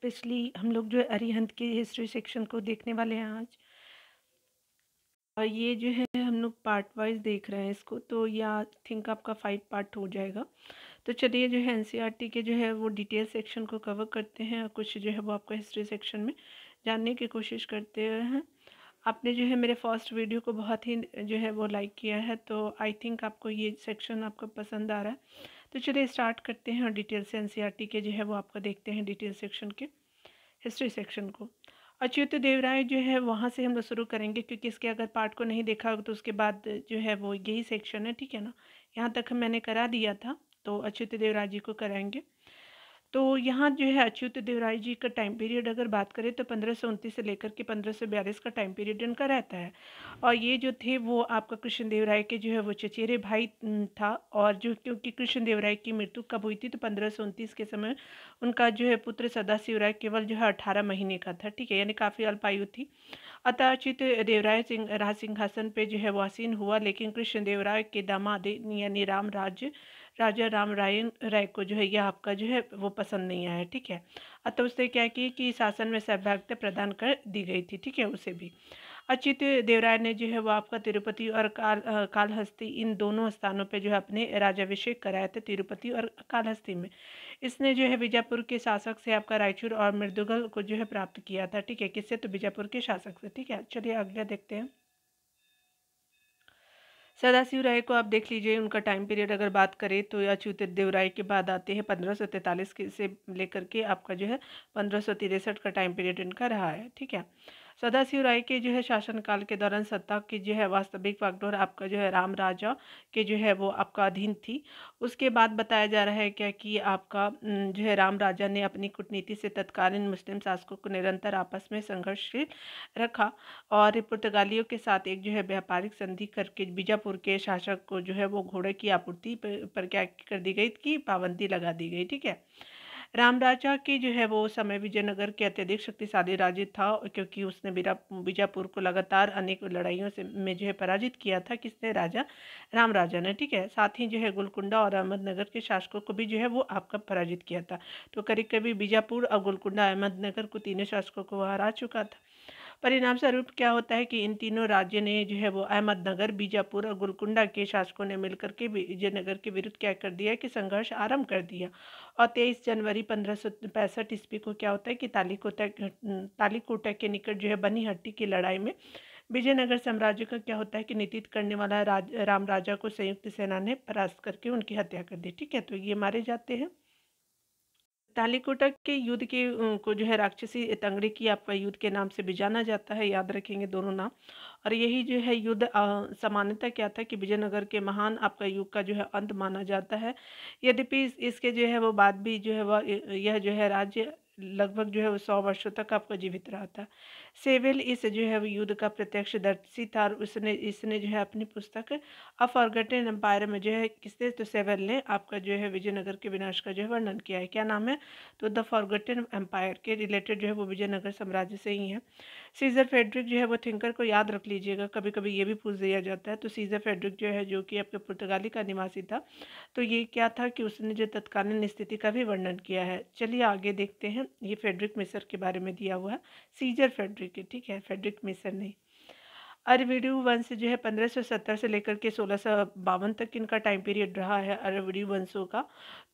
Specially हम लोग जो है अरिहंत के हिस्ट्री सेक्शन को देखने वाले हैं आज। और ये जो है हम लोग पार्ट वाइज देख रहे हैं इसको, तो या थिंक आपका 5 पार्ट हो जाएगा। तो चलिए जो है एनसीईआरटी के जो है वो डिटेल सेक्शन को कवर करते हैं और कुछ जो है वो आपका हिस्ट्री सेक्शन में जानने की कोशिश करते हैं। आपने जो है मेरे फर्स्ट वीडियो को बहुत ही जो है वो लाइक किया है, तो आई थिंक आपको ये सेक्शन आपको पसंद आ रहा है। तो चलिए स्टार्ट करते हैं और डिटेल से एनसीईआरटी के जो है वो आपका देखते हैं डिटेल सेक्शन के हिस्ट्री सेक्शन को। अच्युत देवराय जो है वहाँ से हम लोग शुरू करेंगे, क्योंकि इसके अगर पार्ट को नहीं देखा होगा तो उसके बाद जो है वो यही सेक्शन है, ठीक है ना। यहाँ तक मैंने करा दिया था, तो अच्युत देवराय जी को कराएंगे। तो यहाँ जो है अच्युत देवराय जी का टाइम पीरियड अगर बात करें तो 1529 से लेकर के 1542 का टाइम पीरियड इनका रहता है। और ये जो थे वो आपका कृष्णदेवराय के जो है वो चचेरे भाई था। और जो क्योंकि कृष्णदेवराय की मृत्यु कब हुई थी तो 1529 के समय उनका जो है पुत्र सदाशिवराय केवल जो है 18 महीने का था, ठीक है, यानी काफ़ी अल्पायु थी। अतः अच्युत देवराय सिंह राज सिंहासन पे जो है वो आसीन हुआ, लेकिन कृष्णदेवराय के दामाद यानी राजा राम राय को जो है यह आपका जो है वो पसंद नहीं आया, ठीक है। अतः उसने क्या किया कि शासन में सहभागिता प्रदान कर दी गई थी, ठीक है, उसे भी। अच्युत देवराय ने जो है वो आपका तिरुपति और कालहस्ती इन दोनों स्थानों पे जो है अपने राजाभिषेक कराए थे, तिरुपति और कालहस्ती में। इसने जो है बीजापुर के शासक से आपका रायचूर और मृदुगल को जो है प्राप्त किया था, ठीक है, किससे, तो बीजापुर के शासक से, ठीक है। चलिए अगला देखते हैं। सदाशिव राय को आप देख लीजिए, उनका टाइम पीरियड अगर बात करें तो अच्युत देवराय के बाद आते हैं 1543 से लेकर के आपका जो है 1563 का टाइम पीरियड इनका रहा है, ठीक है। सदाशिव राय के जो है शासनकाल के दौरान सत्ता की जो है वास्तविक वागडोर आपका जो है राम राजा के जो है वो आपका अधीन थी। उसके बाद बताया जा रहा है क्या कि आपका जो है राम राजा ने अपनी कूटनीति से तत्कालीन मुस्लिम शासकों को निरंतर आपस में संघर्षशील रखा और पुर्तगालियों के साथ एक जो है व्यापारिक संधि करके बीजापुर के शासक को जो है वो घोड़े की आपूर्ति पर क्या कर दी गई कि पाबंदी लगा दी गई, ठीक है। राम राजा की जो है वो समय विजयनगर के अत्यधिक शक्तिशाली राज्य था, क्योंकि उसने बीजापुर को लगातार अनेक लड़ाइयों से में जो है पराजित किया था, किसने, राजा राम राजा ने, ठीक है। साथ ही जो है गोलकुंडा और अहमदनगर के शासकों को भी जो है वो आपका पराजित किया था। तो करीब करीब बीजापुर और गोलकुंडा अहमदनगर को तीनों शासकों को हरा चुका था। परिणाम स्वरूप क्या होता है कि इन तीनों राज्य ने जो है वो अहमदनगर, बीजापुर और गोलकुंडा के शासकों ने मिलकर के विजयनगर के विरुद्ध क्या कर दिया कि संघर्ष आरंभ कर दिया। और 23 जनवरी 1565 ईस्वी को क्या होता है कि तालीकोटा के निकट जो है बनीहट्टी की लड़ाई में विजयनगर साम्राज्य का क्या होता है कि नेतृत्व करने वाला राम राजा को संयुक्त सेना ने परास्त करके उनकी हत्या कर दी, ठीक है। तो ये मारे जाते हैं। तालीकोटा के युद्ध के को जो है राक्षसी तंगड़ी की आपका युद्ध के नाम से भी जाना जाता है, याद रखेंगे दोनों नाम। और यही जो है युद्ध सामान्यतः क्या था कि विजयनगर के महान आपका युग का जो है अंत माना जाता है। यद्यपि इसके जो है वो बाद भी जो है वह यह जो है राज्य लगभग जो है वो 100 वर्षों तक आपका जीवित रहा था। सेवेल इस जो है वो युद्ध का प्रत्यक्षदर्शी था और उसने इसने जो है अपनी पुस्तक अ फॉरगॉटन एम्पायर में जो है किसने, तो सेवेल ने आपका जो है विजयनगर के विनाश का जो है वर्णन किया है। क्या नाम है, तो द फॉरगॉटन एम्पायर के रिलेटेड जो है वो विजयनगर साम्राज्य से ही है। सीजर फेडरिक जो है वो थिंकर को याद रख लीजिएगा, कभी कभी ये भी पूछ दिया जाता है। तो सीजर फेडरिक जो है जो कि आपके पुर्तगाली का निवासी था, तो ये क्या था कि उसने जो तत्कालीन स्थिति का भी वर्णन किया है। चलिए आगे देखते हैं, ये फेडरिक मिसर के बारे में दिया हुआ है, सीजर फेडरिक, ठीक है, फेडरिक मिसर नहीं। अरविडू वंश जो है 1570 से लेकर के 1652 तक इनका टाइम पीरियड रहा है अरविडू वंशों का।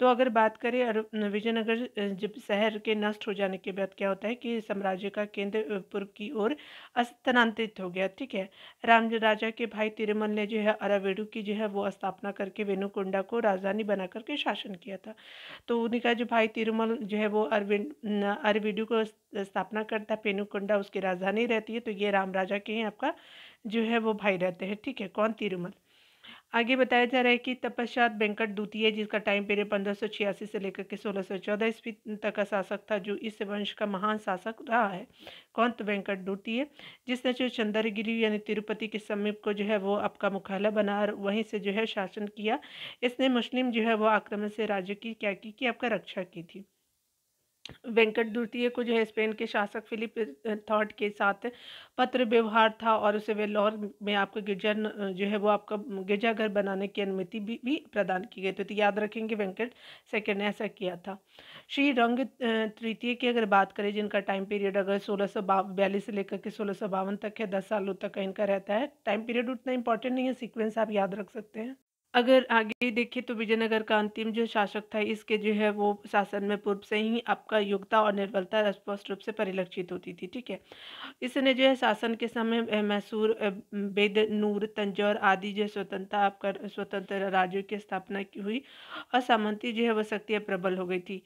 तो अगर बात करें विजयनगर जब शहर के नष्ट हो जाने के बाद क्या होता है कि साम्राज्य का केंद्र पूर्व की ओर स्थानांतरित हो गया, ठीक है। राम राजा के भाई तिरुमल ने जो है अरविडू की जो है वो स्थापना करके वेनुकोंडा को राजधानी बना करके शासन किया था। तो उन्हीं का जो भाई तिरुमल जो है वो अरविडू को स्थापना करता है, पेनुकोंडा उसकी राजधानी रहती है। तो ये राम राजा के हैं आपका जो है वो भाई रहते हैं, ठीक है, कौन, तिरुमल। आगे बताया जा रहा है कि तपश्चात वेंकट द्वितीय, जिसका टाइम पीरियड 1586 से लेकर के 1614 ईस्वी तक का शासक था, जो इस वंश का महान शासक रहा है, कौन, तो वेंकट द्वितीय, जिसने जो चंद्रगिरी यानी तिरुपति के समीप को जो है वो आपका मुख्यालय बना और वहीं से जो है शासन किया। इसने मुस्लिम जो है वो आक्रमण से राज्य की क्या की कि आपका रक्षा की थी। वेंकट द्वितीय को जो है स्पेन के शासक फिलिप थर्ड के साथ पत्र व्यवहार था और उसे वेल्लोर में आपका जो है वो आपका गिरजाघर बनाने की अनुमति भी प्रदान की गई थी। तो याद रखेंगे वेंकट सेकंड ने ऐसा किया था। श्री रंग तृतीय की अगर बात करें, जिनका टाइम पीरियड अगर 1642 से लेकर के 1652 तक है, 10 सालों तक का इनका रहता है। टाइम पीरियड उतना इंपॉर्टेंट नहीं है, सीक्वेंस आप याद रख सकते हैं। अगर आगे देखें तो विजयनगर का अंतिम जो शासक था, इसके जो है वो शासन में पूर्व से ही आपका योग्यता और निर्बलता स्पष्ट रूप से परिलक्षित होती थी। ठीक है, इसने जो है शासन के समय मैसूर, बेदनूर, तंजौर आदि जो स्वतंत्रता आपका स्वतंत्र राज्यों की स्थापना की हुई और सामंती जो है वह शक्तियाँ प्रबल हो गई थी।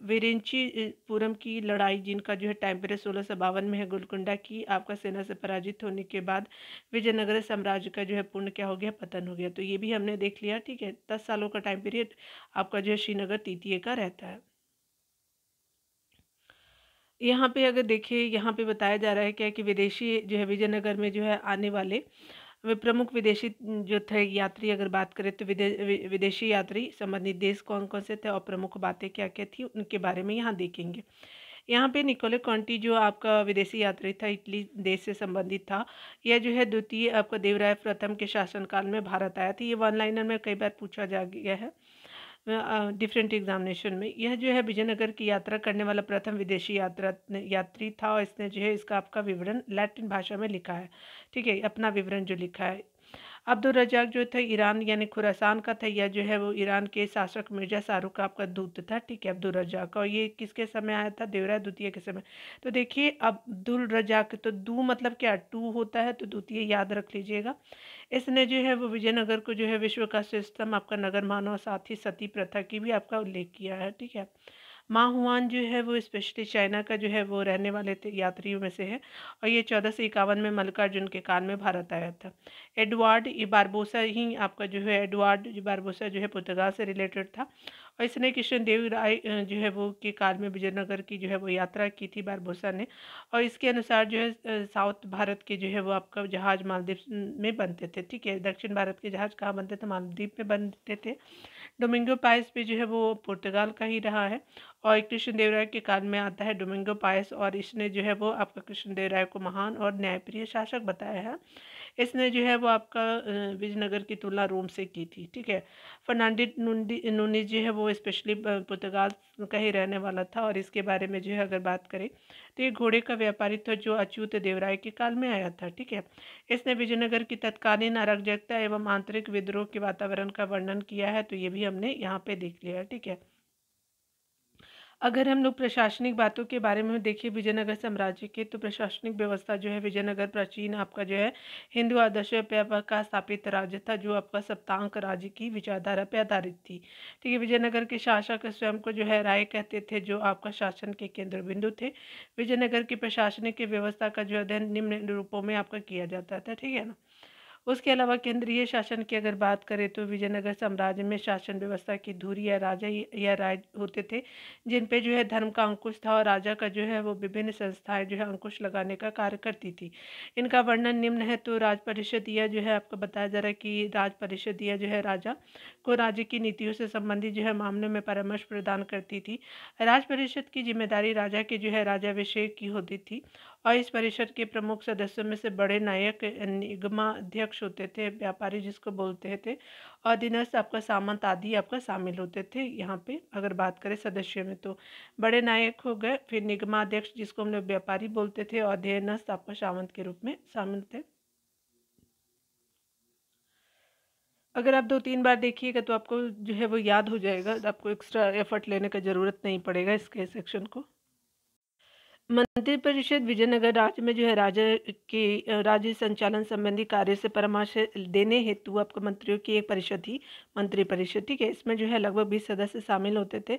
विरिंचीपुरम की लड़ाई, जिनका जो है टाइम पीरियड 1652 में है, गोलकुंडा की आपका सेना से पराजित होने के बाद विजयनगर साम्राज्य का जो है पूर्ण क्या हो गया, पतन हो गया। तो ये भी हमने देख लिया। ठीक है, 10 सालों का टाइम पीरियड आपका जो है श्रीनगर तृतीय का रहता है। यहाँ पे अगर देखिए, यहाँ पे बताया जा रहा है क्या कि विदेशी जो है विजयनगर में जो है आने वाले वे प्रमुख विदेशी जो थे यात्री, अगर बात करें तो विदेशी यात्री संबंधित देश कौन कौन से थे और प्रमुख बातें क्या क्या थी, उनके बारे में यहाँ देखेंगे। यहाँ पे निकोले कॉन्टी जो आपका विदेशी यात्री था, इटली देश से संबंधित था। यह जो है द्वितीय आपका देवराय प्रथम के शासनकाल में भारत आया था। ये वन लाइनर में कई बार पूछा जा गया है डिफरेंट एग्जामिनेशन में। यह जो है विजयनगर की यात्रा करने वाला प्रथम विदेशी यात्री था और इसने जो है इसका आपका विवरण लैटिन भाषा में लिखा है। ठीक है, अपना विवरण जो लिखा है। अब्दुल रजाक जो था ईरान यानी खुरासान का था। यह जो है वो ईरान के शासक मिर्जा शाहरुख का आपका दूत था। ठीक है, अब्दुल रजाक, और ये किसके समय आया था, देवराय द्वितीय के समय। तो देखिए अब्दुल रजाक, तो दू मतलब क्या, टू होता है, तो द्वितीय याद रख लीजिएगा। इसने जो है वो विजयनगर को जो है विश्व का श्रेष्ठतम आपका नगर माना और साथ ही सती प्रथा की भी आपका उल्लेख किया है। ठीक है, माहुआन जो है वो स्पेशली चाइना का जो है वो रहने वाले थे यात्रियों में से है और ये 1451 में मल्लिकार्जुन के काल में भारत आया था। एडवर्ड ई बारबोसा ही आपका जो है, एडवर्ड ई बारबोसा जो है पुर्तगाल से रिलेटेड था और इसने कृष्णदेव राय जो है वो के काल में विजयनगर की जो है वो यात्रा की थी बारबोसा ने। और इसके अनुसार जो है साउथ भारत के जो है वो आपका जहाज मालदीव में बनते थे। ठीक है, दक्षिण भारत के जहाज कहाँ बनते थे, मालदीव में बनते थे। डोमिंगो पायस भी जो है वो पुर्तगाल का ही रहा है और कृष्णदेवराय के काल में आता है डोमिंगो पायस, और इसने जो है वो आपका कृष्णदेवराय को महान और न्यायप्रिय शासक बताया है। इसने जो है वो आपका विजयनगर की तुलना रोम से की थी। ठीक है, फर्नांडिस नूनीज जो है वो स्पेशली पुर्तगाल का ही रहने वाला था और इसके बारे में जो है अगर बात करें तो ये घोड़े का व्यापारी था जो अच्युत देवराय के काल में आया था। ठीक है, इसने विजयनगर की तत्कालीन अराजकता एवं आंतरिक विद्रोह के वातावरण का वर्णन किया है। तो ये भी हमने यहाँ पे देख लिया है। ठीक है, अगर हम लोग प्रशासनिक बातों के बारे में देखिए विजयनगर साम्राज्य के, तो प्रशासनिक व्यवस्था जो है विजयनगर प्राचीन आपका जो है हिंदू आदर्शों पर का स्थापित राज्य था जो आपका सप्तांक राज्य की विचारधारा पर आधारित थी। ठीक है, विजयनगर के शासक स्वयं को जो है राय कहते थे, जो आपका शासन के केंद्र बिंदु थे। विजयनगर की प्रशासनिक व्यवस्था का जो अध्ययन निम्न रूपों में आपका किया जाता था। ठीक है ना। उसके अलावा केंद्रीय शासन की अगर बात करें तो विजयनगर साम्राज्य में शासन व्यवस्था की धुरी या राजा या राज होते थे, जिन पे जो है धर्म का अंकुश था और राजा का जो है वो विभिन्न संस्थाएं जो है अंकुश लगाने का कार्य करती थी। इनका वर्णन निम्न है। तो राज परिषद यह जो है आपको बताया जा रहा है कि राज परिषद यह जो है राजा को राज्य की नीतियों से संबंधित जो है मामलों में परामर्श प्रदान करती थी। राज परिषद की जिम्मेदारी राजा के जो है राजाभिषेक की होती थी और इस परिषद के प्रमुख सदस्यों में से बड़े नायक निगमाध्यक्ष होते थे, व्यापारी जिसको बोलते थे, और अधीनस्थ आपका सामंत आदि आपका शामिल होते थे। यहाँ पे अगर बात करें सदस्यों में तो बड़े नायक हो गए, फिर निगमाध्यक्ष जिसको हम लोग व्यापारी बोलते थे, और अधीनस्थ आपका सामंत के रूप में शामिल थे। अगर आप 2-3 बार देखिएगा तो आपको जो है वो याद हो जाएगा, आपको एक्स्ट्रा एफर्ट लेने का ज़रूरत नहीं पड़ेगा इसके सेक्शन को। मंत्रिपरिषद विजयनगर राज्य में जो है राजा के राज्य संचालन संबंधी कार्य से परामर्श देने हेतु आपको मंत्रियों की एक परिषद थी, मंत्रिपरिषद। ठीक है, इसमें जो है लगभग 20 सदस्य शामिल होते थे।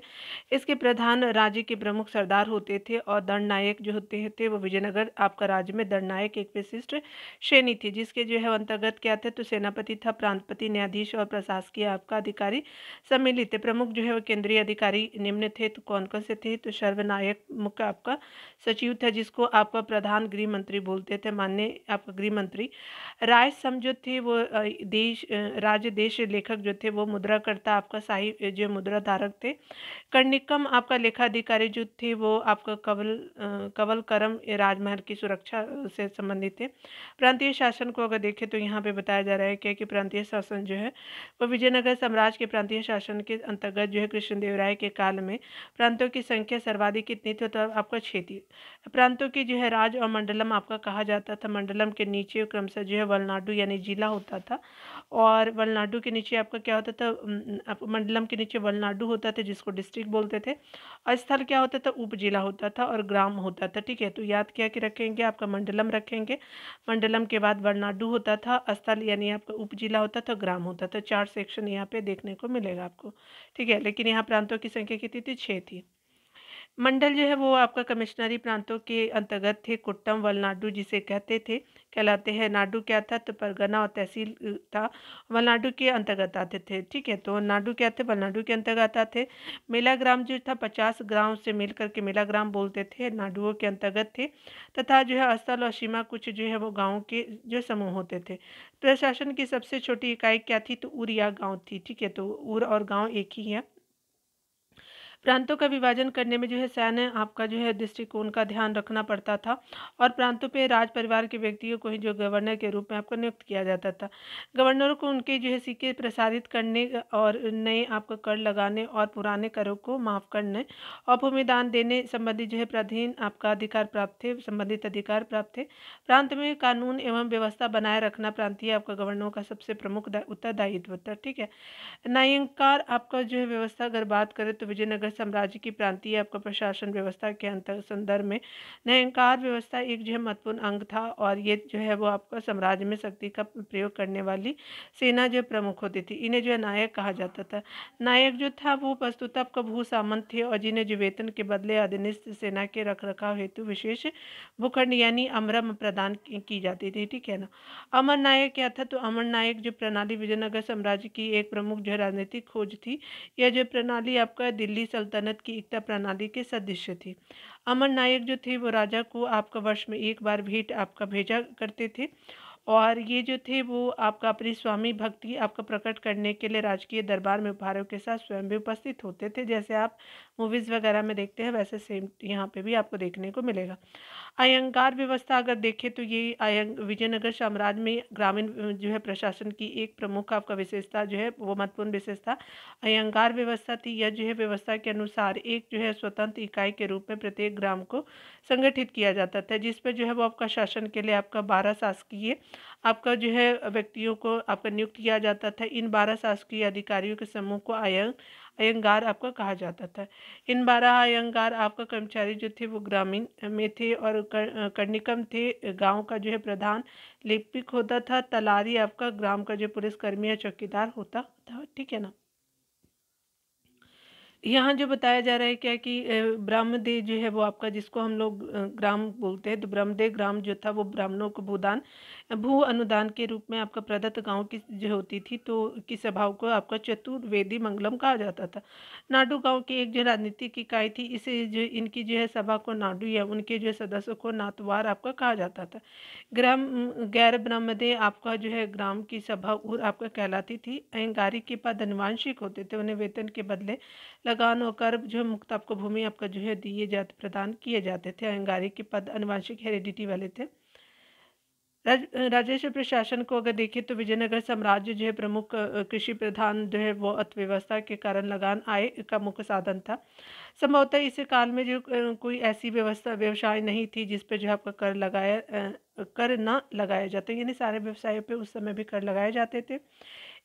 इसके प्रधान राज्य के प्रमुख सरदार होते थे और दंडनायक जो होते थे वो विजयनगर आपका राज्य में दंडनायक एक विशिष्ट श्रेणी थी, जिसके जो है अंतर्गत क्या थे, तो सेनापति था, प्रांतपति, न्यायाधीश और प्रशासकीय आपका अधिकारी सम्मिलित थे। प्रमुख जो है वो केंद्रीय अधिकारी निम्न थे। तो कौन कौन से थे, तो सर्वनायक मुख्य आपका सचिव था, जिसको आपका प्रधान गृह मंत्री बोलते थे, माननीय आपका गृह मंत्री। राय सम जो थे वो देश राज्य देश लेखक जो थे वो मुद्राकर्ता आपका शाही जो मुद्रा धारक थे। कर्णिकम आपका लेखाधिकारी जो थे वो आपका कवल करम राजमहल की सुरक्षा से संबंधित थे। प्रांतीय शासन को अगर देखें तो यहाँ पे बताया जा रहा है क्या कि प्रांतीय शासन जो है वो विजयनगर साम्राज्य के प्रांतीय शासन के अंतर्गत जो है कृष्णदेवराय के काल में प्रांतों की संख्या सर्वाधिक कितनी थी, तो आपका 6 थी। प्रांतों की जो है राज और मंडलम आपका कहा जाता था। मंडलम के नीचे क्रमशः जो है वलनाडु यानी जिला होता था, और वलनाडु के नीचे आपका क्या होता था, मंडलम के नीचे वलनाडु होता था जिसको डिस्ट्रिक्ट बोलते थे, और स्थल क्या होता था, उप जिला होता था, और ग्राम होता था। ठीक है, तो याद क्या कि रखेंगे, आपका मंडलम रखेंगे, मंडलम के बाद वलनाडु होता था, स्थल यानी आपका उप जिला होता था, ग्राम होता था। 4 सेक्शन यहाँ पे देखने को मिलेगा आपको। ठीक है, लेकिन यहाँ प्रांतों की संख्या कितनी थी, 6 थी। मंडल जो है वो आपका कमिश्नरी प्रांतों के अंतर्गत थे। कुट्टम वलनाडु जिसे कहते थे कहलाते हैं। नाडु क्या था, तो परगना और तहसील था, वलनाडु के अंतर्गत आते थे। ठीक है, तो नाडु क्या थे, वलनाडु के अंतर्गत आते। मेला ग्राम जो था 50 गांव से मिल करके मेला ग्राम बोलते थे, नाडुओं के अंतर्गत थे। तथा जो है स्थल और सीमा कुछ जो है वो गाँव के जो समूह होते थे। प्रशासन की सबसे छोटी इकाई क्या थी, तो उरिया गाँव थी। ठीक है, तो उर और गाँव एक ही है। प्रांतों का विभाजन करने में जो है सैन्य आपका जो है दृष्टिकोण का ध्यान रखना पड़ता था, और प्रांतों पे राज परिवार के व्यक्तियों को ही जो गवर्नर के रूप में आपको नियुक्त किया जाता था। गवर्नरों को उनके जो है सिक्के प्रसारित करने और नए आपको कर लगाने और पुराने करों को माफ करने और भूमिदान देने संबंधी जो है प्राधीन आपका अधिकार प्राप्त थे, संबंधित अधिकार प्राप्त थे। प्रांत में कानून एवं व्यवस्था बनाए रखना प्रांतीय आपका गवर्नरों का सबसे प्रमुख उत्तरदायित्व था। ठीक है, न्यायंकार आपका जो है व्यवस्था अगर बात करें तो विजयनगर साम्राज्य की प्रांतीय आपका प्रशासन व्यवस्था के अंतर संदर्भ में न्यायंकार व्यवस्था एक जो है महत्वपूर्ण अंग था, और ये जो है वो आपका साम्राज्य में शक्ति का प्रयोग करने वाली सेना जो प्रमुख होती थी, इन्हें जो है नायक कहा जाता था। नायक जो था वो वस्तुतः आपका भू सामंत थे, और जिन्हें जो वेतन के बदले अधीनस्थ सेना के रखरखाव हेतु विशेष भूखंड यानी अमरम प्रदान की जाती थी। ठीक है ना। अमर नायक क्या था, तो अमर नायक जो प्रणाली विजयनगर साम्राज्य की एक प्रमुख जो राजनीतिक खोज थी। यह जो प्रणाली आपका दिल्ली सल्तनत की एकता प्रणाली के सदृश थी। अमर नायक जो थे वो राजा को आपका वर्ष में एक बार भेंट आपका भेजा करते थे, और ये जो थे वो आपका अपनी स्वामी भक्ति आपका प्रकट करने के लिए राजकीय दरबार में उपहारों के साथ स्वयं भी उपस्थित होते थे। जैसे आप मूवीज़ वगैरह में देखते हैं वैसे सेम यहाँ पे भी आपको देखने को मिलेगा। अयंगार व्यवस्था अगर देखें तो ये विजयनगर साम्राज्य में ग्रामीण जो है प्रशासन की एक प्रमुख आपका विशेषता जो है वो महत्वपूर्ण विशेषता अयंगार व्यवस्था थी। यह जो है व्यवस्था के अनुसार एक जो है स्वतंत्र इकाई के रूप में प्रत्येक ग्राम को संगठित किया जाता था, जिस पर जो है वो आपका शासन के लिए आपका 12 शासकीय आपका जो है व्यक्तियों को आपका नियुक्त किया जाता था। इन 12 शासकीय अधिकारियों के समूह को अयंगार आपका कहा जाता था। इन 12 अयंगार आपका कर्मचारी जो थे वो ग्रामीण में थे, और कर्णिकम थे गांव का जो है प्रधान, लिपिक होता था, तलारी आपका ग्राम का जो पुलिसकर्मी या चौकीदार होता था। ठीक है ना। यहाँ जो बताया जा रहा है क्या कि ब्रह्मदेव जो है वो आपका जिसको हम लोग ग्राम बोलते हैं, तो ब्रह्मदेव ग्राम जो था वो ब्राह्मणों को भू अनुदान के रूप में आपका प्रदत्त गांव की जो होती थी, तो की सभाओं को आपका चतुर्वेदी मंगलम कहा जाता था। नाडू गांव की एक जो राजनीतिक इकाई थी, इसे जो इनकी जो है सभा को नाडू या उनके जो सदस्यों को नातवार आपका कहा जाता था। ग्राम गैर ब्रह्मदेव आपका जो है ग्राम की सभा उर आपका कहलाती थी। अहंगारी के पद अनुवांशिक होते थे, उन्हें वेतन के बदले लगान और कर जो मुक्त आपको भूमि आपका जो है दिए जाते प्रदान किए जाते थे। अहंगारी के पद अनुवांशिक हेरिडिटी वाले थे। राजस्व प्रशासन को अगर देखें तो विजयनगर साम्राज्य जो है प्रमुख कृषि प्रधान जो है वो अर्थव्यवस्था के कारण लगान आय का मुख्य साधन था। संभवतः इस काल में जो कोई ऐसी व्यवसाय नहीं थी जिस पे जो है आपका कर ना लगाया जाता, यानी सारे व्यवसायों पे उस समय भी कर लगाए जाते थे।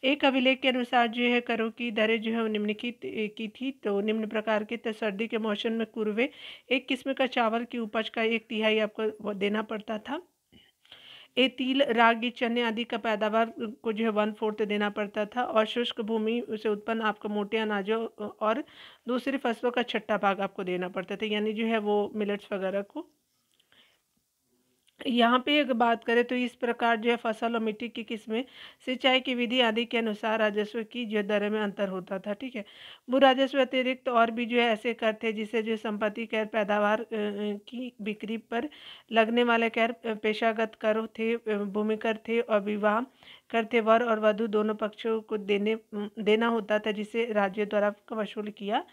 एक अभिलेख के अनुसार जो है करों की दरें जो है वो निम्नलिखित की थी, तो निम्न प्रकार के तो सर्दी के मौसम में कुरवे एक किस्म का चावल की उपज का 1/3 आपको वो देना पड़ता था। तिल रागी चने आदि का पैदावार को जो है 1/4 देना पड़ता था, और शुष्क भूमि से उत्पन्न आपको मोटे अनाजों और दूसरी फसलों का छठा भाग आपको देना पड़ता था, यानी जो है वो मिलेट्स वगैरह को। यहाँ पे अगर बात करें तो इस प्रकार जो है फसल और मिट्टी की किस्में, सिंचाई की विधि आदि के अनुसार राजस्व की जो दर में अंतर होता था, ठीक है। भू राजस्व अतिरिक्त और भी जो है ऐसे कर थे, जिसे जो संपत्ति कर, पैदावार की बिक्री पर लगने वाले कर, पेशागत कर थे, भूमि कर थे, और विवाह कर थे। वर और वधु दोनों पक्षों को देना होता था, जिसे राज्य द्वारा वसूल किया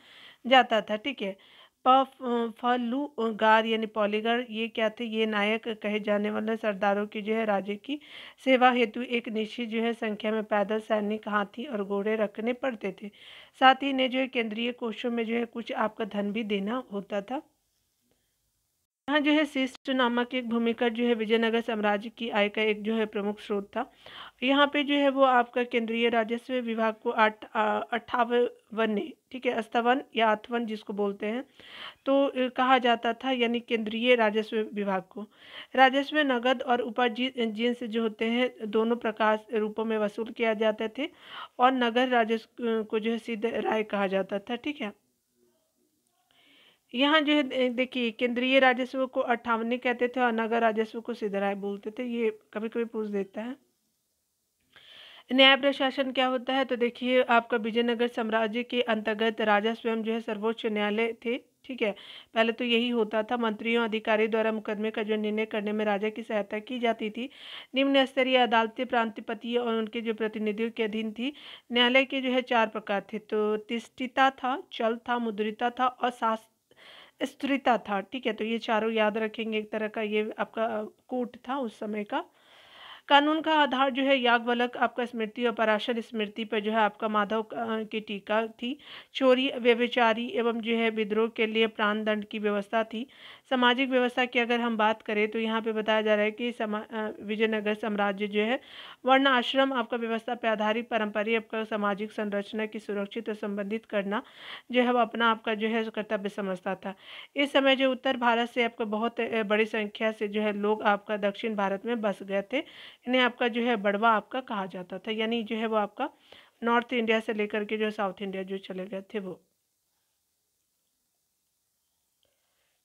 जाता था, ठीक है। फलुगार यानी पॉलीगार, ये क्या थे, ये नायक कहे जाने वाले सरदारों की जो है राज्य की सेवा हेतु एक निश्चित जो है संख्या में पैदल सैनिक, हाथी और घोड़े रखने पड़ते थे। साथ ही ने जो है केंद्रीय कोषों में जो है कुछ आपका धन भी देना होता था। यहाँ जो है शिष्ट नामक एक भूमिका जो है विजयनगर साम्राज्य की आय का एक जो है प्रमुख स्रोत था। यहाँ पे जो है वो आपका केंद्रीय राजस्व विभाग को 58 ठीक है, स्थावन या आठवन जिसको बोलते हैं, तो कहा जाता था, यानी केंद्रीय राजस्व विभाग को। राजस्व नगद और उपार्जित जिनस जो होते हैं दोनों प्रकार रूपों में वसूल किया जाते थे, और नगर राजस्व को जो है सिद्ध राय कहा जाता था, ठीक है। यहाँ जो है देखिए, केंद्रीय राजस्व को अट्ठावनी कहते थे और नगर राजस्व को सिद्ध राय बोलते थे। ये कभी कभी पूछ देता है। न्याय प्रशासन क्या होता है, तो देखिए आपका विजयनगर साम्राज्य के अंतर्गत राजा स्वयं जो है सर्वोच्च न्यायालय थे, ठीक है। पहले तो यही होता था, मंत्रियों अधिकारी द्वारा मुकदमे का जो निर्णय करने में राजा की सहायता की जाती थी। निम्न स्तरीय अदालतें प्रांतीपति और उनके जो प्रतिनिधियों के अधीन थी। न्यायालय के जो है 4 प्रकार थे, तो तिष्ठिता था, चल था, मुद्रिता था और स्त्रीता था, ठीक है। तो ये चारों याद रखेंगे, एक तरह का ये आपका कोट था उस समय का। कानून का आधार जो है याज्ञवल्क्य आपका स्मृति और पराशर स्मृति पर जो है आपका माधव की टीका थी। चोरी, व्यभिचारी एवं जो है विद्रोह के लिए प्राण दंड की व्यवस्था थी। सामाजिक व्यवस्था की अगर हम बात करें तो यहाँ पे बताया जा रहा है कि विजयनगर साम्राज्य जो है वर्ण आश्रम आपका व्यवस्था पर आधारित पारंपरिक आपका सामाजिक संरचना की सुरक्षित और संबंधित करना जो है वो अपना आपका जो है कर्तव्य समझता था। इस समय जो उत्तर भारत से आपका बहुत बड़ी संख्या से जो है लोग आपका दक्षिण भारत में बस गए थे। इन्हें आपका जो है बड़वा आपका कहा जाता था, यानी जो है वो आपका नॉर्थ इंडिया से लेकर के जो साउथ इंडिया जो चले गए थे वो।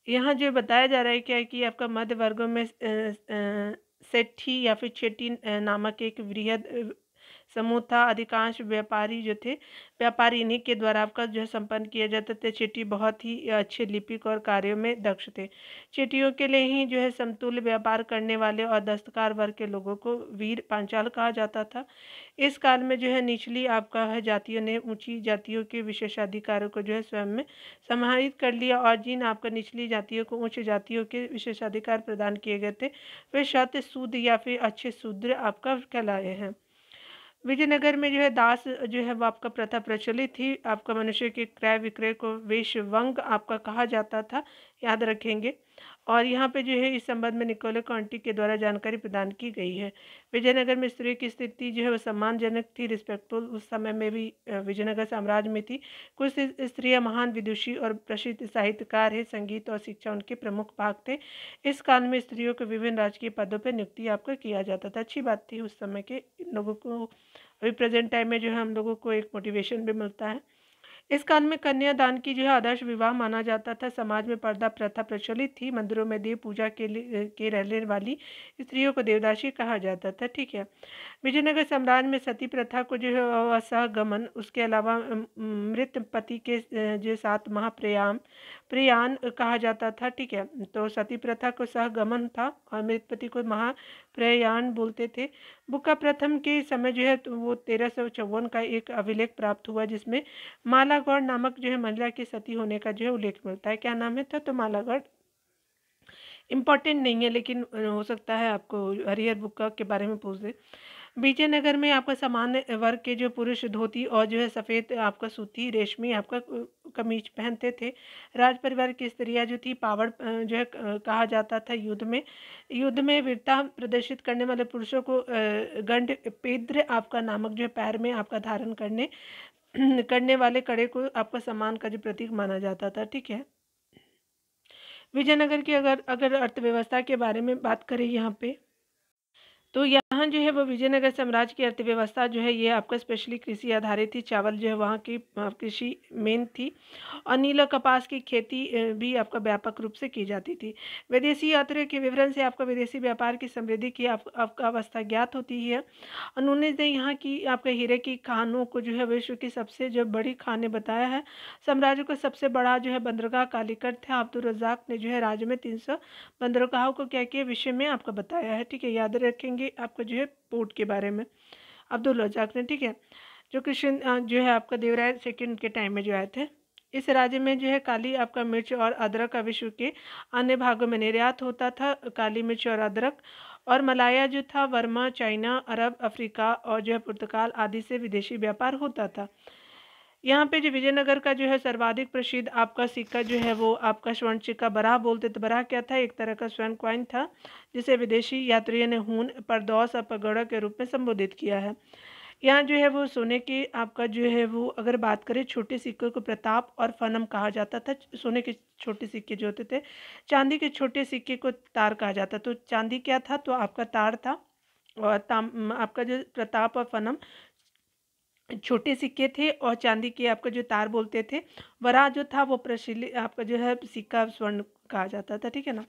यहाँ जो बताया जा रहा है क्या है कि आपका मध्य वर्गों में सेठी या फिर चेटी नामक एक वृहद समूह था। अधिकांश व्यापारी जो थे, व्यापारी इन्हीं के द्वारा आपका जो है संपन्न किया जाता था। चेटी बहुत ही अच्छे लिपिक और कार्यों में दक्ष थे। चेटियों के लिए ही जो है समतुल्य व्यापार करने वाले और दस्तकार वर्ग के लोगों को वीर पांचाल कहा जाता था। इस काल में जो है निचली आपका है जातियों ने ऊंची जातियों के विशेषाधिकारों को जो है स्वयं में समाहित कर लिया, और जिन आपका निचली जातियों को उच्च जातियों के विशेषाधिकार प्रदान किए गए थे वे शत शूद्र या फिर अच्छे शूद्र आपका कहलाए हैं। विजयनगर में जो है दास जो है वो आपका प्रथा प्रचलित थी। आपका मनुष्य के क्रय विक्रय को वेश्यवंग आपका कहा जाता था, याद रखेंगे। और यहाँ पे जो है इस संबंध में निकोलो कांटी के द्वारा जानकारी प्रदान की गई है। विजयनगर में स्त्री की स्थिति जो है वो सम्मानजनक थी, रिस्पेक्टफुल उस समय में भी विजयनगर साम्राज्य में थी। कुछ स्त्रियां महान विदुषी और प्रसिद्ध साहित्यकार है, संगीत और शिक्षा उनके प्रमुख भाग थे। इस काल में स्त्रियों को विभिन्न राजकीय पदों पर नियुक्ति आपका किया जाता था। अच्छी बात थी उस समय के लोगों को। अभी प्रेजेंट टाइम में जो है हम लोगों को एक मोटिवेशन भी मिलता है। इस काल में कन्यादान की जो है आदर्श विवाह माना जाता था। समाज में पर्दा प्रथा प्रचलित थी। मंदिरों में देव पूजा के रहने वाली स्त्रियों को देवदासी कहा जाता था, ठीक है। विजयनगर साम्राज्य में सती प्रथा को जो है असहगमन, उसके अलावा मृत पति के जो साथ प्रयाण कहा जाता था, ठीक है। तो सती प्रथा को सहगमन था और मृत पति को महाप्रयाण बोलते थे। बुक्का प्रथम के समय जो है तो वो 1354 का एक अभिलेख प्राप्त हुआ, जिसमें मालागौड़ नामक जो है महिला के सती होने का जो है उल्लेख मिलता है। क्या नाम है था, तो मालागौड़ इम्पॉर्टेंट नहीं है, लेकिन हो सकता है आपको हरिहर बुक्का के बारे में पूछ दे। विजयनगर में आपका सामान्य वर्ग के जो पुरुष धोती और जो है सफ़ेद आपका सूती रेशमी आपका कमीज पहनते थे। राज परिवार की स्त्रियां जो थी पावड़ जो है कहा जाता था। युद्ध में वीरता प्रदर्शित करने वाले पुरुषों को गंड पेद्र आपका नामक जो है पैर में आपका धारण करने वाले कड़े को आपका सम्मान का जो प्रतीक माना जाता था, ठीक है। विजयनगर की अगर अगर अर्थव्यवस्था के बारे में बात करें यहाँ पे, तो यहाँ जो है वो विजयनगर साम्राज्य की अर्थव्यवस्था जो है ये आपका स्पेशली कृषि आधारित थी। चावल जो है वहाँ की कृषि मेन थी और नीला कपास की खेती भी आपका व्यापक रूप से की जाती थी। विदेशी यात्रियों के विवरण से आपका विदेशी व्यापार की समृद्धि की आपका अवस्था ज्ञात होती है। उन्होंने जो यहाँ की आपके हीरे की खानों को जो है विश्व की सबसे जो बड़ी खानें बताया है। साम्राज्य को सबसे बड़ा जो है बंदरगाह कालीकट था। अब्दुल रज़ाक ने जो है राज्य में 300 बंदरगाहों को क्या किया विषय में आपको बताया है। ठीक है, याद रखेंगे आपका जो है पोर्ट के बारे में अब्दुल रज़ाक ने। ठीक है, जो कृष्ण जो है आपका देवराय सेकंड के टाइम में जो आए थे। इस राज्य में जो है काली आपका मिर्च और अदरक का विश्व के अन्य भागों में निर्यात होता था। काली मिर्च और अदरक और मलाया जो था वर्मा, चाइना, अरब, अफ्रीका और जो है पुर्तगाल आदि से विदेशी व्यापार होता था। यहाँ पे जो विजयनगर का जो है सर्वाधिक प्रसिद्ध आपका सिक्का जो है वो आपका स्वर्ण सिक्का बराह बोलते। तो बराह क्या था? एक तरह का स्वर्ण कॉइन था जिसे विदेशी यात्रियों ने हून, परदौस और पगोड़ा के रूप में संबोधित किया है। यहाँ जो है वो सोने के आपका जो है वो अगर बात करें छोटे सिक्के को प्रताप और फनम कहा जाता था। सोने के छोटे सिक्के जो होते थे, चांदी के छोटे सिक्के को तार कहा जाता। तो चांदी क्या था? तो आपका तार था और ताम आपका जो प्रताप और फनम छोटे सिक्के थे और चांदी के आपका जो तार बोलते थे। वरा जो था वो प्रचलित आपका जो है सिक्का स्वर्ण कहा जाता था। ठीक है ना।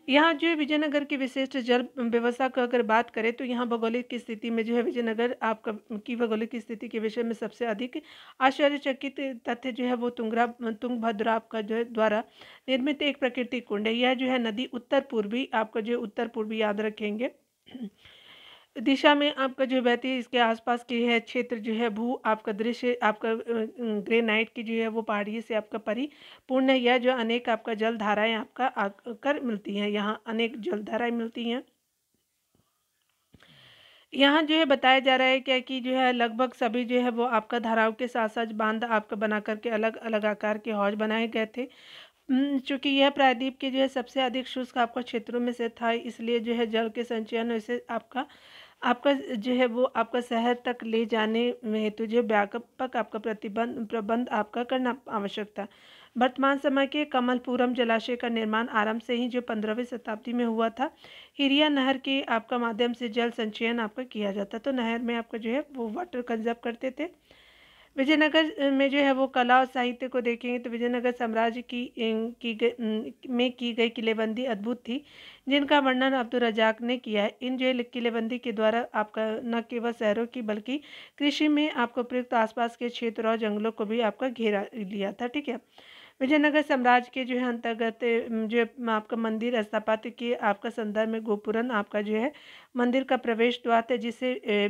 यहाँ जो है विजयनगर की विशिष्ट जल व्यवस्था का अगर बात करें तो यहाँ भौगोलिक की स्थिति में जो है विजयनगर आपका की भौगोलिक स्थिति के विषय में सबसे अधिक आश्चर्यचकित तथ्य जो है वो तुंगभद्रा आपका जो है द्वारा निर्मित एक प्राकृतिक कुंड है। यह जो है नदी उत्तर पूर्वी आपका जो उत्तर पूर्वी याद रखेंगे दिशा में आपका जो बहती है। इसके आसपास के है क्षेत्र जो है भू आपका दृश्य आपका ग्रेनाइट की जो है वो पहाड़ी से आपका परिपूर्ण है। यह जो अनेक आपका जल धाराएं आपका आकर मिलती हैं, यहाँ अनेक जल धाराएं मिलती हैं। यहाँ जो है बताया जा रहा है क्या कि जो है लगभग सभी जो है वो आपका धाराओं के साथ साथ बांध आपका बना करके अलग अलग आकार के हौज बनाए गए थे। चूंकि यह प्रायद्वीप के जो है सबसे अधिक शुष्क आपका क्षेत्रों में से था, इसलिए जो है जल के संचयन से आपका आपका जो है वो आपका शहर तक ले जाने में हेतु जो व्यापक आपका प्रबंध आपका करना आवश्यक था। वर्तमान समय के कमलपुरम जलाशय का निर्माण आरंभ से ही जो 15वीं शताब्दी में हुआ था। हिरिया नहर के आपका माध्यम से जल संचयन आपका किया जाता। तो नहर में आपका जो है वो वाटर कंजर्व करते थे। विजयनगर में जो है वो कला और साहित्य को देखेंगे तो विजयनगर साम्राज्य में की गई किलेबंदी अद्भुत थी, जिनका वर्णन अब्दुल रजाक ने किया है। इन जो किलेबंदी के द्वारा आपका न केवल शहरों की बल्कि कृषि में आपको प्रयुक्त आसपास के क्षेत्र और जंगलों को भी आपका घेरा लिया था। ठीक है, विजयनगर साम्राज्य के जो है अंतर्गत जो आपका मंदिर स्थापत्य के आपका संदर्भ में गोपुरम आपका जो है मंदिर का प्रवेश द्वार है, जिसे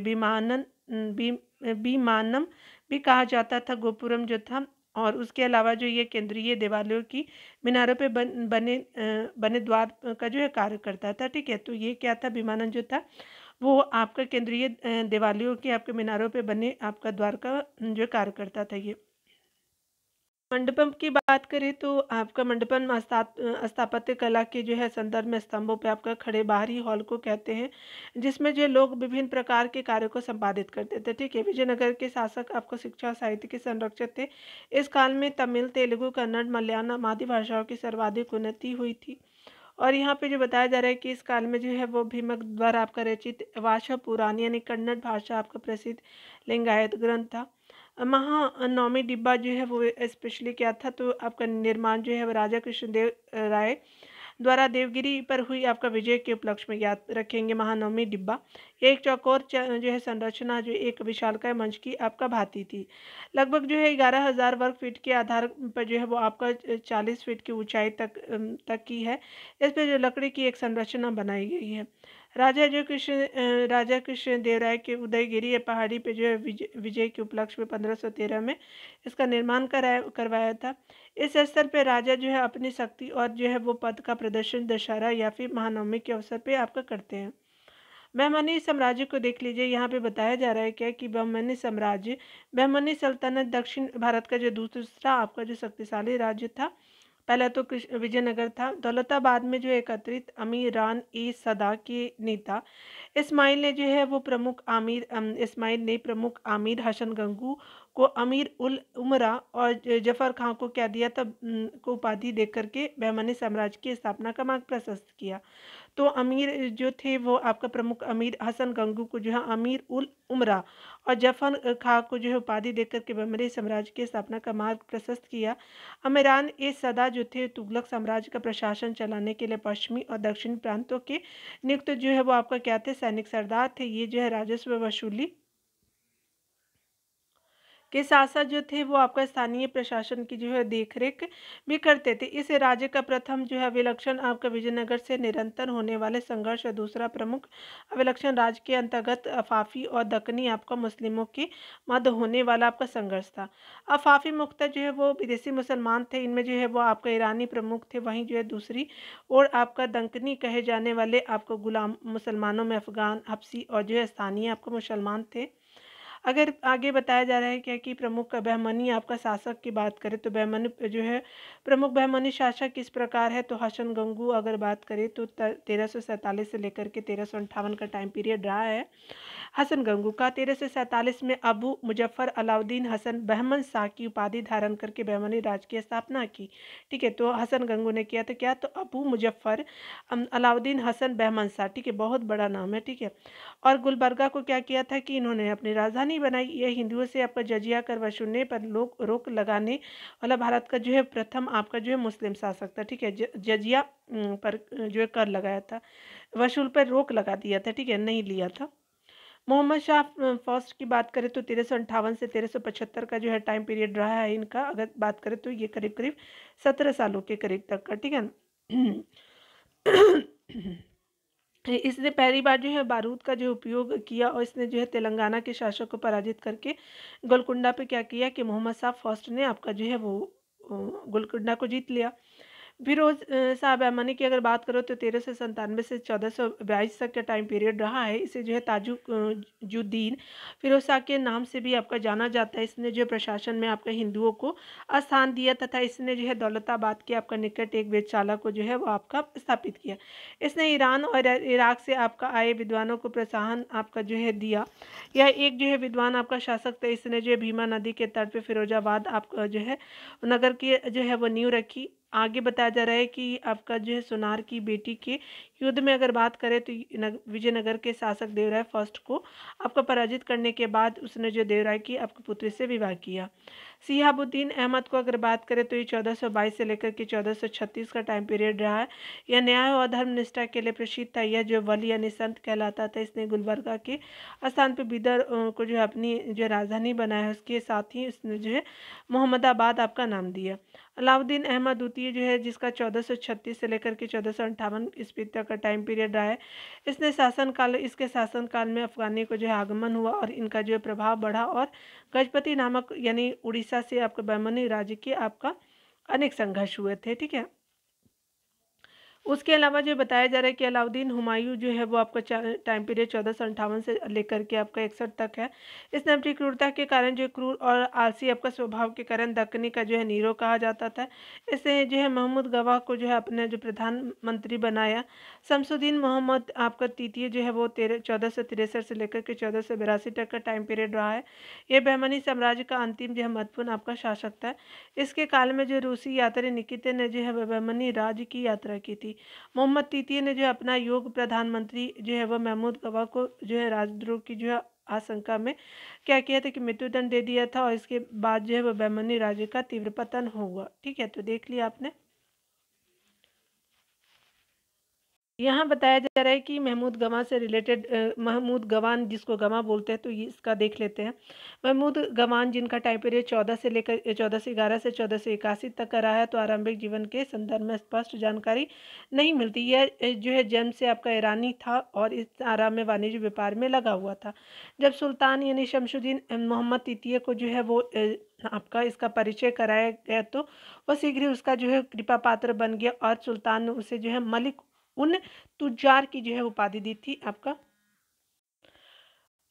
विमानम भी कहा जाता था। गोपुरम जो था और उसके अलावा जो ये केंद्रीय देवालयों की मीनारों पे बने द्वार का जो है कार्य करता था। ठीक है, तो ये क्या था? विमानन जो था वो आपका केंद्रीय देवालयों के आपके मीनारों पे बने आपका द्वार का जो कार्य करता था। ये मंडपम की बात करें तो आपका मंडपम स्थापत्य कला के जो है संदर्भ में स्तंभों पे आपका खड़े बाहरी हॉल को कहते हैं, जिसमें जो लोग विभिन्न प्रकार के कार्यों को संपादित करते थे। ठीक है, विजयनगर के शासक आपको शिक्षा और साहित्य के संरक्षक थे। इस काल में तमिल, तेलुगु, कन्नड़, मलयालम आदि भाषाओं की सर्वाधिक उन्नति हुई थी। और यहाँ पे जो बताया जा रहा है कि इस काल में जो है वो भीमक द्वारा आपका रचित भाषा पुरानी यानी कन्नड़ भाषा आपका प्रसिद्ध लिंगायत ग्रंथ था। महानवमी डिब्बा जो है वो स्पेशली क्या था? तो आपका निर्माण जो है वो राजा कृष्णदेव राय द्वारा देवगिरी पर हुई आपका विजय के उपलक्ष्य में याद रखेंगे। महानवमी डिब्बा ये एक चौकोर जो है संरचना जो एक विशालकाय मंच की आपका भांति थी। लगभग जो है 11,000 वर्ग फीट के आधार पर जो है वो आपका 40 फीट की ऊंचाई तक की है। इस पर जो लकड़ी की एक संरचना बनाई गई है। राजा कृष्ण देव राय के उदयगिरी पहाड़ी पे जो है विजय के उपलक्ष्य में 1513 में इसका निर्माण करवाया था। इस स्तर पे राजा जो है अपनी शक्ति और जो है वो पद का प्रदर्शन दशहरा या फिर महानवमी के अवसर पे आपका करते हैं। बहमनी साम्राज्य को देख लीजिए। यहाँ पे बताया जा रहा है क्या कि बहमनी सल्तनत दक्षिण भारत का जो दूसरा आपका जो शक्तिशाली राज्य था। पहला तो विजयनगर था। दौलताबाद में जो एकत्रित अमीरान ई सदा के नेता इस्माइल ने जो है वो इस्माइल ने प्रमुख आमिर हसन गंगू को अमीर उल उमरा और जफर खां को क्या दिया था, को उपाधि दे करके बहमनी साम्राज्य की स्थापना का मार्ग प्रशस्त किया। तो अमीर जो थे वो आपका प्रमुख अमीर हसन गंगू को जो है अमीर उल उमरा और जफर खां को जो है उपाधि देकर के बहमनी साम्राज्य की स्थापना का मार्ग प्रशस्त किया। अमीरान ए सदा जो थे तुगलक साम्राज्य का प्रशासन चलाने के लिए पश्चिमी और दक्षिणी प्रांतों के नियुक्त जो है वो आपका क्या थे, सैनिक सरदार थे। ये जो है राजस्व वसूली के साथ साथ जो थे वो आपका स्थानीय प्रशासन की जो है देखरेख भी करते थे। इस राज्य का प्रथम जो है अभिलक्षण आपका विजयनगर से निरंतर होने वाले संघर्ष और दूसरा प्रमुख अभिलक्षण राज्य के अंतर्गत अफाफी और दक्कनी आपका मुस्लिमों के मध्य होने वाला आपका संघर्ष था। अफाफी मुख्यतः जो है वो विदेशी मुसलमान थे, इनमें जो है वो आपका ईरानी प्रमुख थे। वहीं जो है दूसरी और आपका दक्कनी कहे जाने वाले आपको गुलाम मुसलमानों में अफगान, हबसी और जो है स्थानीय आपको मुसलमान थे। अगर आगे बताया जा रहा है क्या कि प्रमुख बहमनी आपका शासक की बात करें तो बहमनी जो है प्रमुख बहमनी शासक किस प्रकार है, तो हसन गंगू अगर बात करें तो 1347 से लेकर के 1358 का टाइम पीरियड रहा है हसन गंगू का। 1347 में अबू मुजफ्फर अलाउद्दीन हसन बहमन शाह की उपाधि धारण करके बहमनी राज की स्थापना की। ठीक है, तो हसन गंगू ने किया था क्या, तो अबू मुजफ्फर अलाउद्दीन हसन बहमन शाह। ठीक है, बहुत बड़ा नाम है। ठीक है, और गुलबर्गा को क्या किया था कि इन्होंने अपनी राजधानी बनाई। यह हिंदुओं से आपका जजिया कर वसूलने पर लोग रोक लगाने वाला भारत का जो है प्रथम आपका जो है मुस्लिम शासक था। ठीक है, जजिया पर जो है कर लगाया था, वसूल पर रोक लगा दिया था। ठीक है, नहीं लिया था। मोहम्मद शाह फर्स्ट की बात करें तो 1358 से 1375 का जो है टाइम पीरियड रहा है इनका। अगर बात करें तो ये करीब करीब 17 सालों के करीब तक का। ठीक है ना। इसने पहली बार जो है बारूद का जो उपयोग किया और इसने जो है तेलंगाना के शासक को पराजित करके गोलकुंडा पे क्या किया कि मोहम्मद शाह फर्स्ट ने आपका जो है वो गोलकुंडा को जीत लिया। फिरोज शाह बहमनी की अगर बात करो तो 1397 से 1422 तक का टाइम पीरियड रहा है। इसे जो है जुद्दीन फिरोज शाह के नाम से भी आपका जाना जाता है। इसने जो प्रशासन में आपका हिंदुओं को स्थान दिया तथा इसने जो है दौलताबाद के आपका निकट एक वेधशाला को जो है वो आपका स्थापित किया। इसने ईरान और इराक से आपका आए विद्वानों को प्रोत्साहन आपका जो है दिया। यह एक जो है विद्वान आपका शासक था। इसने जो है भीमा नदी के तट पे फिरोजाबाद आपका जो है नगर की जो है वो नींव रखी। आगे बताया जा रहा है कि आपका जो है सोनार की बेटी के युद्ध में अगर बात करें तो विजयनगर के शासक देवराय फर्स्ट को आपका पराजित करने के बाद उसने जो देवराय की आपकी पुत्री से विवाह किया। सिहाबुद्दीन अहमद को अगर बात करें तो ये 1422 से लेकर के 1436 का टाइम पीरियड रहा है। यह न्याय और धर्म निष्ठा के लिए प्रसिद्ध था। यह जो वली यानी संत कहलाता था। इसने गुलबर्गा के स्थान पर बिदर को जो है अपनी जो राजधानी बनाया है। उसके साथ ही इसने जो है मोहम्मदाबाद आपका नाम दिया। अलाउद्दीन अहमद द्वितीय जो है जिसका 1436 से लेकर के 1458 ईस्वी तक का टाइम पीरियड रहा है। इसके शासनकाल में अफगानी को जो है आगमन हुआ और इनका जो है प्रभाव बढ़ा और गजपति नामक यानी उड़ीसा से आपका बहमनी राज्य के आपका अनेक संघर्ष हुए थे। ठीक है, उसके अलावा जो बताया जा रहा है कि अलाउद्दीन हुमायूं जो है वो आपका टाइम पीरियड 1458 से लेकर के आपका 61 तक है। इसने अपनी क्रूरता के कारण जो क्रूर और आलसी आपका स्वभाव के कारण दक्कनी का जो है नीरो कहा जाता था। इसने जो है महमूद गवाह को जो है अपने जो प्रधानमंत्री बनाया। शमसुद्दीन मोहम्मद आपका तृतीय जो है वो 1463 से लेकर के 1482 तक का टाइम पीरियड रहा है। यह बहमनी साम्राज्य का अंतिम जो है महत्वपूर्ण आपका शासक था। इसके काल में जो रूसी यात्री निकिता ने जो है बहमनी राज्य की यात्रा की थी। मोहम्मद तृतीय ने जो अपना योग प्रधानमंत्री जो है वह महमूद गवाह को जो है राजद्रोह की जो है आशंका में क्या किया था कि मृत्युदंड दे दिया था और इसके बाद जो है वह बहमनी राज्य का तीव्र पतन हुआ। ठीक है, तो देख लिया आपने। यहाँ बताया जा रहा है कि महमूद गवां से रिलेटेड महमूद गवान जिसको गवां बोलते हैं तो ये इसका देख लेते हैं। महमूद गवान जिनका टाइम पीरियड 1411 से 1481 तक का रहा है। तो आरंभिक जीवन के संदर्भ में स्पष्ट जानकारी नहीं मिलती। यह जो है जन्म से आपका ईरानी था और इस आराम में वाणिज्य व्यापार में लगा हुआ था। जब सुल्तान यानी शमसुद्दीन मोहम्मद तृतीय को जो है वो आपका इसका परिचय कराया गया तो वह शीघ्र ही उसका जो है कृपा पात्र बन गया और सुल्तान ने उसे जो है मलिक उन तुजार की जो है उपाधि दी थी आपका।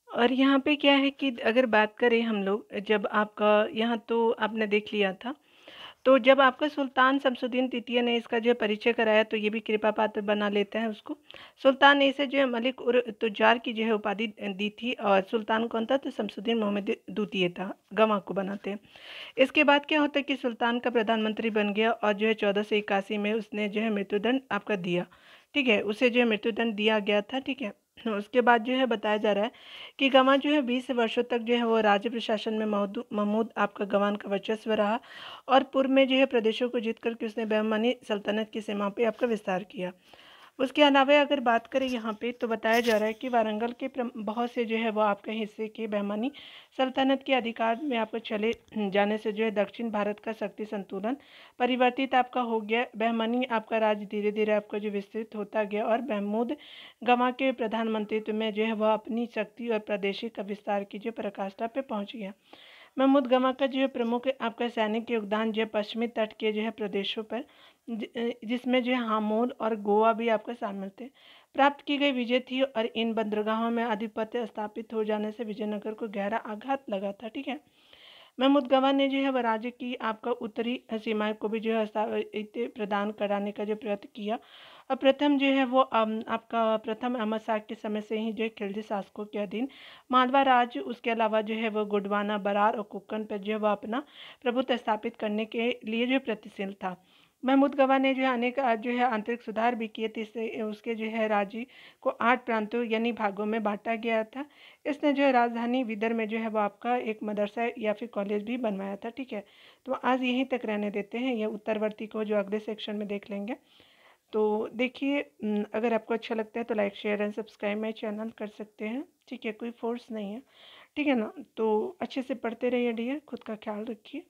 और यहाँ पे क्या है कि अगर बात करें हम लोग जब आपका यहाँ तो आपने देख लिया था। तो जब आपका सुल्तान शमसुद्दीन तृतीय ने इसका जो है परिचय कराया तो ये भी कृपा पात्र बना लेते हैं उसको। सुल्तान ने इसे जो है मलिक उर तुजार की जो है उपाधि दी थी। और सुल्तान कौन था? तो शमसुद्दीन मोहम्मद द्वितीय था, गवाह को बनाते हैं। इसके बाद क्या होता है कि सुल्तान का प्रधानमंत्री बन गया और जो है 1481 में उसने जो है मृत्युदंड आपका दिया। ठीक है, उसे जो है मृत्युदंड दिया गया था। ठीक है, उसके बाद जो है बताया जा रहा है कि गवाह जो है 20 वर्षों तक जो है वो राज्य प्रशासन में महमूद आपका गवान का वर्चस्व रहा। और पूर्व में जो है प्रदेशों को जीत करके उसने बहमानी सल्तनत की सीमा पे आपका विस्तार किया। उसके अलावा अगर बात करें यहाँ पे तो बताया जा रहा है कि वारंगल के बहुत से जो है वो आपके हिस्से के बहमानी सल्तनत के अधिकार में आपको चले जाने से जो है दक्षिण भारत का शक्ति संतुलन परिवर्तित आपका हो गया। बहमानी आपका राज्य धीरे धीरे आपका जो विस्तृत होता गया और महमूद गमा के प्रधानमंत्रित्व में जो है वह अपनी शक्ति और प्रादेशिक विस्तार की जो पराकाष्ठा पे पहुंच गया। महमूद गमा का जो है प्रमुख आपका सैनिक योगदान जो है पश्चिमी तट के जो है प्रदेशों पर जिसमें जो है हामोर और गोवा भी आपका शामिल थे, प्राप्त की गई विजय थी। और इन बंदरगाहों में आधिपत्य स्थापित हो जाने से विजयनगर को गहरा आघात लगा था। ठीक है, महमूद गवा ने जो है वह राज्य की आपका उत्तरी सीमाएं को भी जो है स्थायित्व प्रदान कराने का जो प्रयत्न किया। और प्रथम जो है वो आपका प्रथम अहमद शाह के समय से ही जो है खिलजी शासकों के अधीन मालवा राज्य, उसके अलावा जो है वो गोंडवाना, बरार और कुक्कन पर जो है वह अपना प्रभुत्व स्थापित करने के लिए जो प्रयत्नशील था। महमूद गवा ने जो है अनेक जो है आंतरिक सुधार भी किए थे। इससे उसके जो है राज्य को 8 प्रांतों यानी भागों में बांटा गया था। इसने जो है राजधानी विदर में जो है वो आपका एक मदरसा या फिर कॉलेज भी बनवाया था। ठीक है, तो आज यहीं तक रहने देते हैं, ये उत्तरवर्ती को जो अगले सेक्शन में देख लेंगे। तो देखिए, अगर आपको अच्छा लगता है तो like share and subscribe my channel कर सकते हैं। ठीक है, कोई फोर्स नहीं है। ठीक है ना, तो अच्छे से पढ़ते रहिए डियर, खुद का ख्याल रखिए।